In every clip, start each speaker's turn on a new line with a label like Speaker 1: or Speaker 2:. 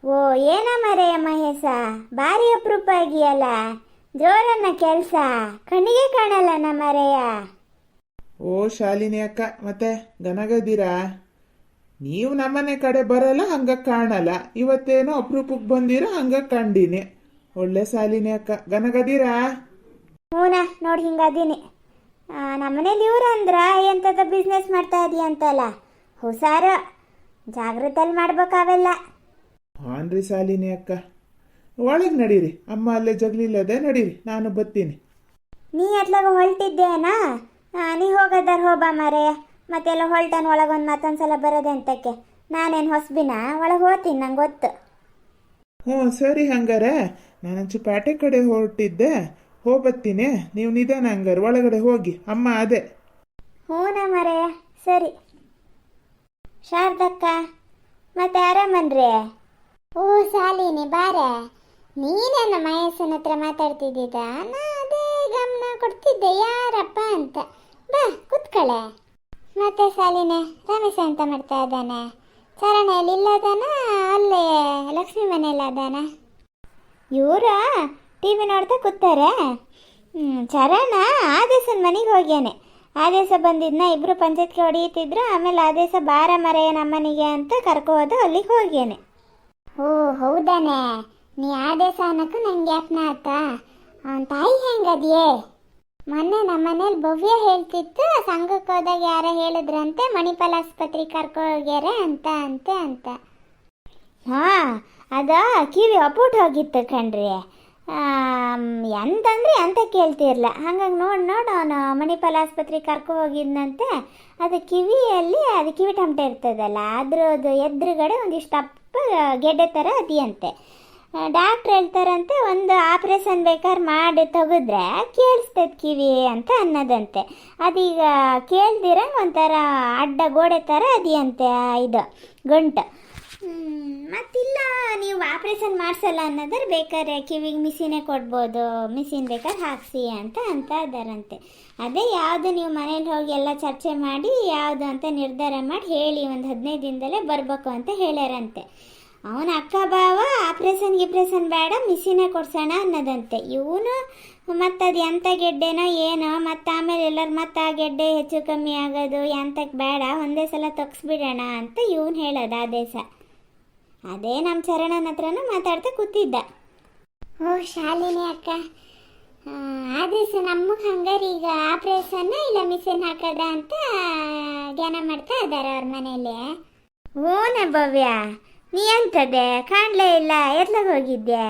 Speaker 1: ಓ ಏನ ಮರೆಯ ಮಹೇಶ, ಭಾರಿ ಅಪರೂಪ ಆಗಿಯಲ್ಲ. ಜೋರನ್ನ ಕೆಲ್ಸ, ಕಣ್ಣಿಗೆ ಕಾಣಲ್ಲನ ಮರೆಯ.
Speaker 2: ಓ ಶಾಲಿನಿ ಅಕ್ಕ, ಮತ್ತೆ ಗನಗದಿರಾ? ನೀವು ನಮ್ಮನೆ ಕಡೆ ಬರಲ್ಲ, ಹಂಗ ಕಾಣಲ್ಲ. ಇವತ್ತೇನೋ ಅಪರೂಪಕ್ಕೆ ಬಂದಿರ, ಹಂಗ ಕಂಡೀನಿ. ಒಳ್ಳೆ ಶಾಲಿನಿ ಅಕ್ಕ, ಗನಗದಿರಾ?
Speaker 1: ಹೂನ ನೋಡಿ ಹಿಂಗದೀನಿ. ನಮ್ಮನೇಲಿ ಇವ್ರು ಅಂದ್ರ ಎಂಥದ ಬಿಸ್ನೆಸ್ ಮಾಡ್ತಾ ಇದೀಯ ಅಂತಲ್ಲ. ಹುಷಾರ, ಜಾಗ್ರತೆಯಲ್ಲಿ ಮಾಡ್ಬೇಕಾವೆಲ್ಲ.
Speaker 2: ಹಾನ್ರಿ ಶಾಲಿನಿ ಅಕ್ಕ, ಒಳಗೆ ನಡೀರಿ. ಅಮ್ಮ ಅಲ್ಲೇ ಜಗ್ಲಿಲ್ಲದೆ, ನಡೀರಿ, ನಾನು ಬತ್ತೀನಿ.
Speaker 1: ನೀ ಎತ್ಲಾಗ ಹೊಲ್ಟಿದ್ದೇನಾ? ನೀ ಹೋಗದಾರ ಹೋಬಾ ಮಾರೇ. ಮತ್ತೆಲ್ಲ ಹೊಲ್ಟನ್ ಒಳಗೊಂದು ಮತ್ತೊಂದ್ಸಲ ಬರೋದೆ ಅಂತಕ್ಕೆ. ನಾನೇನು ಹೊಸಬಿನ, ಒಳಗೆ ಹೋಗ್ತೀನಿ, ನಂಗೆ ಗೊತ್ತು.
Speaker 2: ಹ್ಞೂ ಸರಿ, ಹಂಗಾರೆ ನಾನಂಚು ಪೇಟೆ ಕಡೆ ಹೊರಟಿದ್ದೆ, ಹೋಗ್ಬತ್ತೀನಿ. ನೀವು ನಿಧಾನ ಹಂಗಾರೆ ಒಳಗಡೆ ಹೋಗಿ. ಅಮ್ಮ ಅದೇ.
Speaker 1: ಹೂನ ಮರೆಯ, ಸರಿ. ಶಾರದಕ್ಕ, ಮತ್ತೆ ಆರಾಮನ್ರಿ? ಓ ಶಾಲಿನಿ ಬಾರೆ, ನೀನೇನ ಮಹೇಶನ ಹತ್ರ ಮಾತಾಡ್ತಿದ್ದ? ನಾ ಅದೇ ಗಮನ ಕೊಡ್ತಿದ್ದೆ ಯಾರಪ್ಪ ಅಂತ. ಬಾ ಕುತ್ಕಳೆ. ಮತ್ತೆ ಶಾಲಿನಿ, ರಮೇಶ ಅಂತ ಮಾಡ್ತಾ ಇದ್ದಾನೆ? ಚರಣೆಯಲ್ಲಿ ಇಲ್ಲದಾನ, ಅಲ್ಲೇ ಲಕ್ಷ್ಮಿ ಮನೆಯಲ್ಲಿ ಅದಾನ? ಇವರ ಟಿ ವಿ ನೋಡ್ತಾ ಕೂತಾರೆ. ಚರಣ ಆದೇಶನ ಮನೆಗೆ ಹೋಗ್ಯಾನೆ. ಆದೇಶ ಬಂದಿದ್ನ, ಇಬ್ರು ಪಂಚಾಯತ್ಗೆ ಹೊಡೆಯುತ್ತಿದ್ರು. ಆಮೇಲೆ ಆದೇಶ ಬಾರ ಮರೆಯ ನಮ್ಮನಿಗೆ ಅಂತ ಕರ್ಕೊ ಹೋದ, ಅಲ್ಲಿಗೆ ಹೋಗ್ಯಾನೆ. ಓ ಹೌದಾನೆ, ನೀ ಆದೇಶ ಅನ್ನಕ್ಕೂ ನಂಗೆ ಜ್ಞಾಪನ ಆತ. ಅವನ ತಾಯಿ ಹೆಂಗದಿಯೇ? ಮೊನ್ನೆ ನಮ್ಮ ಮನೇಲಿ ಭವ್ಯ ಹೇಳ್ತಿತ್ತು, ಸಂಘಕ್ಕೆ ಹೋದಾಗ ಯಾರ ಹೇಳಿದ್ರಂತೆ ಮಣಿಪಾಲ್ ಆಸ್ಪತ್ರೆಗೆ ಕರ್ಕೊ ಹೋಗ್ಯಾರ ಅಂತ ಅಂತ. ಹಾಂ, ಅದ ಕಿವಿ ಅಪೂಟ್ ಹೋಗಿತ್ತು ಕಣ್ರಿ. ಎಂತಂದ್ರೆ ಅಂತ ಕೇಳ್ತಿರ್ಲ. ಹಂಗಾಗಿ ನೋಡಿ ಅವನು ಮಣಿಪಾಲ್ ಆಸ್ಪತ್ರೆಗೆ ಕರ್ಕೊ ಹೋಗಿದ್ನಂತೆ. ಅದು ಕಿವಿಯಲ್ಲಿ, ಅದು ಕಿವಿ ಟಮಟೆ ಇರ್ತದಲ್ಲ, ಅದ್ರದ್ದು ಎದುರುಗಡೆ ಒಂದಿಷ್ಟು ಅಪ್ಪ ಗೆಡ್ಡೆ ಥರ ಅದಿಯಂತೆ. ಡಾಕ್ಟ್ರ್ ಹೇಳ್ತಾರಂತೆ, ಒಂದು ಆಪ್ರೇಷನ್ ಬೇಕಾದ್ರೆ ಮಾಡಿ ತೆಗೆದ್ರೆ ಕೇಳಿಸ್ತದೆ ಕಿವಿ ಅಂತ ಅನ್ನೋದಂತೆ. ಅದೀಗ ಕೇಳ್ದಿರಂಗೆ ಒಂಥರ ಅಡ್ಡ ಗೋಡೆ ಥರ ಅದಿಯಂತೆ ಇದು ಗಂಟು. ಮತ್ತಿಲ್ಲ, ನೀವು ಆಪ್ರೇಷನ್ ಮಾಡಿಸಲ್ಲ ಅನ್ನೋದ್ರೆ ಬೇಕಾದ್ರೆ ಕಿವಿಗೆ ಮಿಷಿನೇ ಕೊಡ್ಬೋದು, ಮಿಷಿನ್ ಬೇಕಾದ್ರೆ ಹಾಕ್ಸಿ ಅಂತ ಇದ್ದಾರಂತೆ. ಅದೇ ಯಾವುದು ನೀವು ಮನೇಲಿ ಹೋಗಿ ಎಲ್ಲ ಚರ್ಚೆ ಮಾಡಿ ಯಾವುದು ಅಂತ ನಿರ್ಧಾರ ಮಾಡಿ ಹೇಳಿ, ಒಂದು 15 ದಿನದಲ್ಲೇ ಬರಬೇಕು ಅಂತ ಹೇಳ್ಯಾರಂತೆ. ಅವನ ಅಕ್ಕ ಬಾವ ಆಪ್ರೇಷನ್ ಗಿಪ್ರೇಷನ್ ಬೇಡ, ಮಿಷಿನೇ ಕೊಡ್ಸೋಣ ಅನ್ನೋದಂತೆ. ಇವನು ಮತ್ತು ಅದು ಎಂಥ ಗೆಡ್ಡೆನೋ ಏನೋ, ಮತ್ತು ಆಮೇಲೆ ಎಲ್ಲರೂ ಮತ್ತು ಆ ಗೆಡ್ಡೆ ಹೆಚ್ಚು ಕಮ್ಮಿ ಆಗೋದು ಎಂತಕ್ಕೆ ಬೇಡ, ಒಂದೇ ಸಲ ತೆಗ್ಸ್ಬಿಡೋಣ ಅಂತ ಇವನು ಹೇಳೋದು ಆದೇಶ. ಅದೇ ನಮ್ಮ ಚರಣನ ಹತ್ರನೂ ಮಾತಾಡ್ತಾ ಕೂತಿದ್ದ. ಓ ಶಾಲಿನಿ ಅಕ್ಕ, ಆದೇಶ ನಮಗೆ ಹಂಗಾರೆ ಈಗ ಆಪ್ರೇಷನ್ನ ಇಲ್ಲ ಮಿಷಿನ್ ಹಾಕದ ಅಂತ ಜ್ಞಾನ ಮಾಡ್ತಾ ಇದ್ದಾರೆ ಅವ್ರ ಮನೇಲಿ. ಓನ ಭವ್ಯ, ನೀ ಅಂತದೆ ಕಾಣಲೇ ಇಲ್ಲ, ಎತ್ಲಾಗ ಹೋಗಿದ್ದೆ?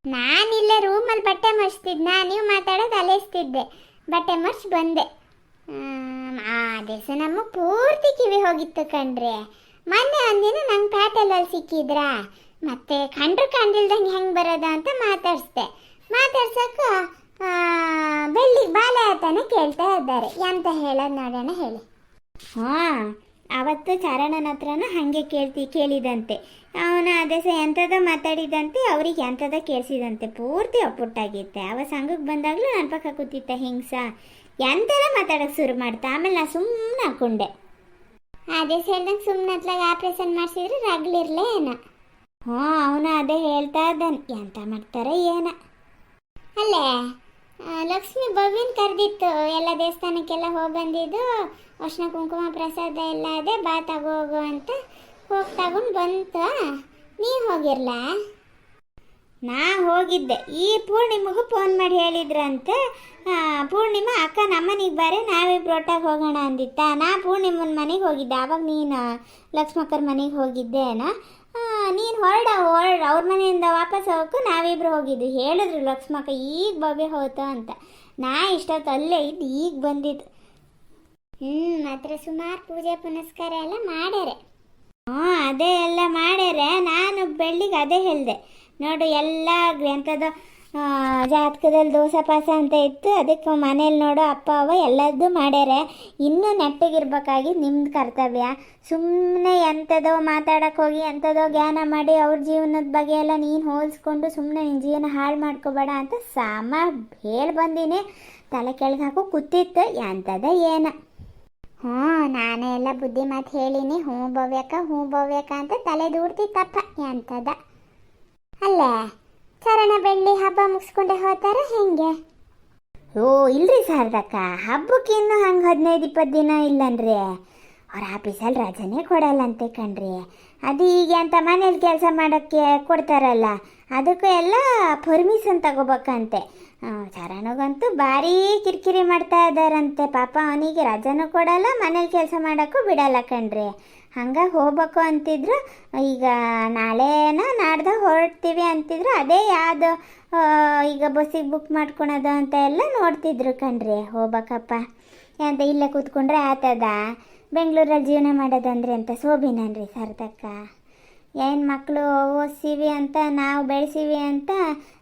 Speaker 1: ನಾನಿಲ್ಲೇ ರೂಮಲ್ಲಿ ಬಟ್ಟೆ ಮರ್ಸ್ತಿದ್ನ, ನೀವು ಮಾತಾಡೋದು ಅಲೇಸ್ತಿದ್ದೆ. ಬಟ್ಟೆ ಮರ್ಸಿ ಬಂದೆ. ಆದೇಶ ನಮಗೆ ಪೂರ್ತಿ ಕಿವಿ ಹೋಗಿತ್ತು ಕಣ್ರಿ. ಮೊನ್ನೆ ಒಂದಿನ ನಂಗೆ ಪ್ಯಾಟೆಲ್ಲಲ್ಲಿ ಸಿಕ್ಕಿದ್ರಾ, ಮತ್ತೆ ಕಂಡ್ರು ಕಂಡಿಲ್ದಂಗೆ ಹೆಂಗೆ ಬರೋದ ಅಂತ ಮಾತಾಡ್ಸಕ್ಕೆ ಬೆಳ್ಳಿಗೆ ಬಾಲೆ ಆತನೇ ಕೇಳ್ತಾ ಇದ್ದಾರೆ. ಎಂತ ಹೇಳೋದು ನೋಡೋಣ ಹೇಳಿ. ಹಾಂ, ಅವತ್ತು ಚರಣನ ಹತ್ರನೂ ಹಾಗೆ ಕೇಳಿದಂತೆ. ಅವನ ಆದೇಶ ಎಂಥದ ಮಾತಾಡಿದಂತೆ, ಅವ್ರಿಗೆ ಎಂಥದ ಕೇಳಿಸಿದಂತೆ. ಪೂರ್ತಿ ಒಪ್ಪುಟ್ಟಾಗಿತ್ತೆ. ಅವ ಸಂಘಕ್ಕೆ ಬಂದಾಗಲೂ ನನ್ನ ಪಕ್ಕ ಕೂತಿತ್ತ ಹಿಂಗ್ಸ ಎಂಥದ ಮಾತಾಡೋಕ್ಕೆ ಶುರು ಮಾಡ್ತಾ. ಆಮೇಲೆ ನಾನು ಸುಮ್ಮನೆ ಹಾಕೊಂಡೆ. ಆದೇಶ ಹೇಳ್ದಂಗೆ ಸುಮ್ಮನೆ ಹತ್ಲಾಗ ಆಪ್ರೇಷನ್ ಮಾಡಿಸಿದ್ರೆ ರಗ್ಲಿರ್ಲೇ ಏನ. ಹ್ಞೂ, ಅವನು ಅದೇ ಹೇಳ್ತಾ ಇದ್ದಾನೆ, ಎಂತ ಮಾಡ್ತಾರೆ ಏನ. ಅಲ್ಲೇ ಲಕ್ಷ್ಮಿ ಭವ್ಯನ ಕರೆದಿತ್ತು, ಎಲ್ಲ ದೇವಸ್ಥಾನಕ್ಕೆಲ್ಲ ಹೋಗಿ ಬಂದಿದ್ದು, ಅರ್ಶಿನ ಕುಂಕುಮ ಪ್ರಸಾದ ಎಲ್ಲ ಅದೇ, ಬಾ ತಗೋಗು ಅಂತ ಹೋಗಿ ತಗೊಂಡು ಬಂತು. ನೀ ಹೋಗಿರ್ಲ? ನಾ ಹೋಗಿದ್ದೆ. ಈ ಪೂರ್ಣಿಮಗೂ ಫೋನ್ ಮಾಡಿ ಹೇಳಿದ್ರಂತೆ. ಪೂರ್ಣಿಮಾ ಅಕ್ಕ ನಮ್ಮನೆಗೆ ಬಾರೆ, ನಾವಿಬ್ರು ಒಟ್ಟಾಗಿ ಹೋಗೋಣ ಅಂದಿತ್ತ. ನಾ ಪೂರ್ಣಿಮನ ಮನೆಗೆ ಹೋಗಿದ್ದೆ. ಆವಾಗ ನೀನು ಲಕ್ಷ್ಮಕ್ಕರ ಮನೆಗೆ ಹೋಗಿದ್ದೇನಾ? ನೀನು ಅವ್ರ ಮನೆಯಿಂದ ವಾಪಸ್ ಹೋಗೋಕ್ಕೂ ನಾವಿಬ್ರು ಹೋಗಿದ್ದು. ಹೇಳಿದ್ರು ಲಕ್ಷ್ಮಕ್ಕ ಈಗ ಭವ್ಯ ಹೋತ ಅಂತ. ನಾ ಇಷ್ಟೊತ್ತು ಅಲ್ಲೇ ಇದ್ದು ಈಗ ಬಂದಿದ್ದು. ಮಾತ್ರ ಸುಮಾರು ಪೂಜೆ ಪುನಸ್ಕಾರ ಎಲ್ಲ ಮಾಡ್ಯಾರೆ. ಹ್ಞೂ, ಅದೇ ಎಲ್ಲ ಮಾಡ್ಯಾರೆ. ನಾನು ಬೆಳ್ಳಿಗೆ ಅದೇ ಹೇಳಿದೆ ನೋಡು, ಎಲ್ಲ ಎಂಥದ್ದು ಜಾತಕದಲ್ಲಿ ದೋಷ ಪಾಸ ಅಂತ ಇತ್ತು. ಅದಕ್ಕೆ ಮನೇಲಿ ನೋಡು ಅಪ್ಪ ಅವ್ವ ಎಲ್ಲದ್ದು ಮಾಡ್ಯಾರೆ. ಇನ್ನೂ ನೆಟ್ಟಗಿರ್ಬೇಕಾಗಿ ನಿಮ್ದು ಕರ್ತವ್ಯ. ಸುಮ್ಮನೆ ಎಂಥದೋ ಮಾತಾಡೋಕೆ ಹೋಗಿ ಎಂಥದೋ ಜ್ಞಾನ ಮಾಡಿ ಅವ್ರ ಜೀವನದ ಬಗ್ಗೆ ಎಲ್ಲ ನೀನು ಹೋಲಿಸ್ಕೊಂಡು ಸುಮ್ಮನೆ ನಿನ್ನ ಜೀವನ ಹಾಳು ಮಾಡ್ಕೋಬೇಡ ಅಂತ ಹೇಳಿ ಬಂದೀನಿ. ತಲೆ ಕೆಳಗೆ ಹಾಕೋ ಕೂತಿತ್ತು. ಎಂಥದ ಏನ ಹ್ಞೂ ನಾನೇ ಎಲ್ಲ ಬುದ್ಧಿ ಮಾತು ಹೇಳಿನಿ, ಹ್ಞೂ ಭವ್ಯಕ್ಕ ಅಂತ ತಲೆ ದೂಡ್ತಿತ್ತಪ್ಪ ಎಂತದ. ಅಲ್ಲೇ ಚರಣ ಬೆಳ್ಳಿ ಹಬ್ಬ ಮುಗಿಸ್ಕೊಂಡೆ ಹೋತಾರ ಹೆಂಗೆ? ಓ ಇಲ್ರಿ ಶಾರದಕ್ಕ, ಹಬ್ಬಕ್ಕೆ ಇನ್ನೂ ಹಂಗೆ 15-20 ದಿನ ಇಲ್ಲನ್ರಿ. ಅವ್ರ ಆಫೀಸಲ್ಲಿ ರಜನೇ ಕೊಡಲ್ಲಂತೆ ಕಣ್ರಿ. ಅದು ಈಗ ಅಂತ ಮನೇಲಿ ಕೆಲಸ ಮಾಡೋಕ್ಕೆ ಕೊಡ್ತಾರಲ್ಲ, ಅದಕ್ಕೂ ಎಲ್ಲ ಪರ್ಮಿಷನ್ ತಗೋಬೇಕಂತೆ. ಚರಣಗಂತೂ ಭಾರಿ ಕಿರಿಕಿರಿ ಮಾಡ್ತಾ ಇದ್ದಾರಂತೆ ಪಾಪ. ಅವನಿಗೆ ರಜನೂ ಕೊಡಲ್ಲ, ಮನೇಲಿ ಕೆಲಸ ಮಾಡೋಕ್ಕೂ ಬಿಡಲ್ಲ ಕಣ್ರಿ. ಹಂಗಾಗಿ ಹೋಗ್ಬೇಕು ಅಂತಿದ್ರು. ಈಗ ನಾಳೆನ ನಾಡ್ದು ಹೊರಡ್ತೀವಿ ಅಂತಿದ್ರು. ಅದೇ ಯಾವುದು ಈಗ ಬಸ್ಸಿಗೆ ಬುಕ್ ಮಾಡ್ಕೊಳೋದು ಅಂತ ಎಲ್ಲ ನೋಡ್ತಿದ್ರು ಕಣ್ರಿ. ಹೋಗ್ಬೇಕಪ್ಪ ಅಂತ ಇಲ್ಲೇ ಕೂತ್ಕೊಂಡ್ರೆ ಆತದ, ಬೆಂಗಳೂರಲ್ಲಿ ಜೀವನ ಮಾಡೋದಂದ್ರೆ ಅಂತ ಶೋಭಿನನ್ರಿ ಶಾರದಕ್ಕ. ಏನು ಮಕ್ಕಳು ಓದಿಸಿವಿ ಅಂತ, ನಾವು ಬೆಳೆಸಿವಿ ಅಂತ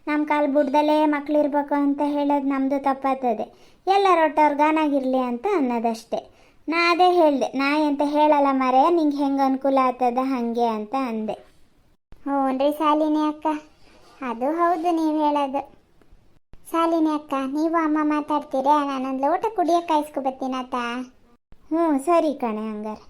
Speaker 1: ನಮ್ಮ ಕಾಲು ಬುಡ್ದಲ್ಲೇ ಮಕ್ಳು ಇರಬೇಕು ಅಂತ ಹೇಳೋದು ನಮ್ಮದು ತಪ್ಪಾಗ್ತದೆ. ಎಲ್ಲರೊಟ್ಟವ್ರು ಗಾನಾಗಿರಲಿ ಅಂತ ಅನ್ನೋದಷ್ಟೇ. ನಾ ಅದೇ ಹೇಳಿದೆ, ನಾ ಅಂತ ಹೇಳಲ್ಲ ಮರೆ, ನಿಂಗೆ ಹೆಂಗೆ ಅನುಕೂಲ ಆಗ್ತದ ಹಾಗೆ ಅಂತ ಅಂದೆ. ಹ್ಞೂನ್ರಿ ಶಾಲಿನಿ ಅಕ್ಕ, ಅದು ಹೌದು ನೀವು ಹೇಳೋದು. ಶಾಲಿನಿ ಅಕ್ಕ, ನೀವು ಅಮ್ಮ ಮಾತಾಡ್ತೀರಾ? ನಾನೊಂದು ಲೋಟ ಕುಡಿಯೋಕೆ ಕಾಯಿಸ್ಕೊಬತ್ತೀನತ್ತ. ಹ್ಞೂ ಸರಿ ಕಣೆ ಹಂಗಾರೆ.